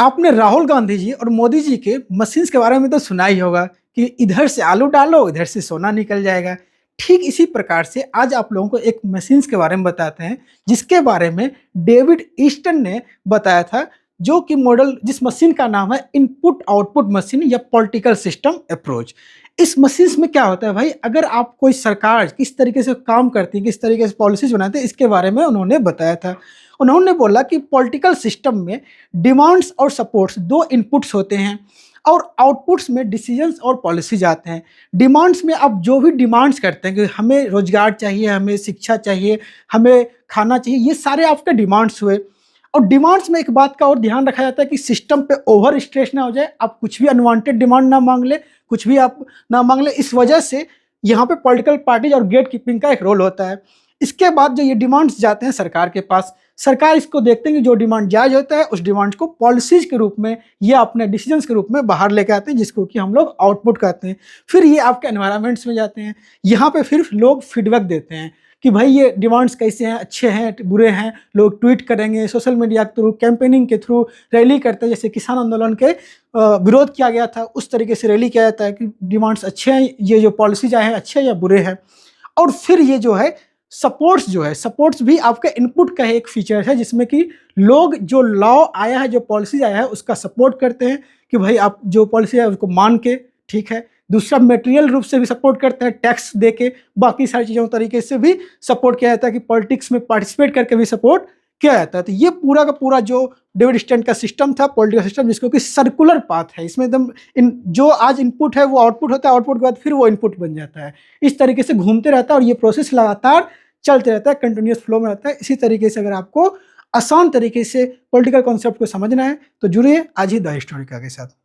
आपने राहुल गांधी जी और मोदी जी के मशीन्स के बारे में तो सुना ही होगा कि इधर से आलू डालो, इधर से सोना निकल जाएगा। ठीक इसी प्रकार से आज आप लोगों को एक मशीन्स के बारे में बताते हैं, जिसके बारे में डेविड ईस्टन ने बताया था, जो कि मॉडल जिस मशीन का नाम है इनपुट आउटपुट मशीन या पॉलिटिकल सिस्टम अप्रोच। इस मशीन्स में क्या होता है भाई, अगर आप कोई सरकार किस तरीके से काम करती है, किस तरीके से पॉलिसीज बनाते हैं, इसके बारे में उन्होंने बताया था। उन्होंने बोला कि पॉलिटिकल सिस्टम में डिमांड्स और सपोर्ट्स दो इनपुट्स होते हैं और आउटपुट्स में डिसीजंस और पॉलिसीज आते हैं। डिमांड्स में आप जो भी डिमांड्स करते हैं कि हमें रोजगार चाहिए, हमें शिक्षा चाहिए, हमें खाना चाहिए, ये सारे आपके डिमांड्स हुए। और डिमांड्स में एक बात का और ध्यान रखा जाता है कि सिस्टम पे ओवर स्ट्रेस ना हो जाए, आप कुछ भी अनवांटेड डिमांड ना मांग ले, कुछ भी आप ना मांग ले। इस वजह से यहाँ पे पॉलिटिकल पार्टीज और गेट कीपिंग का एक रोल होता है। इसके बाद जो ये डिमांड्स जाते हैं सरकार के पास, सरकार इसको देखते हैं कि जो डिमांड जायज होता है उस डिमांड को पॉलिसीज के रूप में या अपने डिसीजंस के रूप में बाहर लेके आते हैं, जिसको कि हम लोग आउटपुट कहते हैं। फिर ये आपके एनवायरमेंट्स में जाते हैं, यहाँ पे फिर लोग फीडबैक देते हैं कि भाई ये डिमांड्स कैसे हैं, अच्छे हैं, बुरे हैं। लोग ट्वीट करेंगे, सोशल मीडिया के थ्रू, कैंपेनिंग के थ्रू रैली करते हैं। जैसे किसान आंदोलन के विरोध किया गया था, उस तरीके से रैली किया जाता है कि डिमांड्स अच्छे हैं, ये जो पॉलिसीज आए हैं अच्छे हैं या बुरे हैं। और फिर ये जो है सपोर्ट्स, जो है सपोर्ट्स भी आपके इनपुट का एक फीचर है, जिसमें कि लोग जो लॉ आया है, जो पॉलिसी आया है, उसका सपोर्ट करते हैं कि भाई आप जो पॉलिसी है उसको मान के, ठीक है। दूसरा मटेरियल रूप से भी सपोर्ट करते हैं, टैक्स दे के, बाकी सारी चीज़ों तरीके से भी सपोर्ट किया जाता है कि पॉलिटिक्स में पार्टिसिपेट करके भी सपोर्ट किया जाता है। तो ये पूरा का पूरा जो डेविड स्टैंड का सिस्टम था, पॉलिटिकल सिस्टम, जिसको कि सर्कुलर पाथ है, इसमें एकदम जो आज इनपुट है वो आउटपुट होता है, आउटपुट के बाद फिर वो इनपुट बन जाता है। इस तरीके से घूमते रहता है और ये प्रोसेस लगातार चलते रहता है, कंटिन्यूस फ्लो में रहता है। इसी तरीके से अगर आपको आसान तरीके से पॉलिटिकल कॉन्सेप्ट को समझना है तो जुड़िए आज ही द हिस्टोरिका के साथ।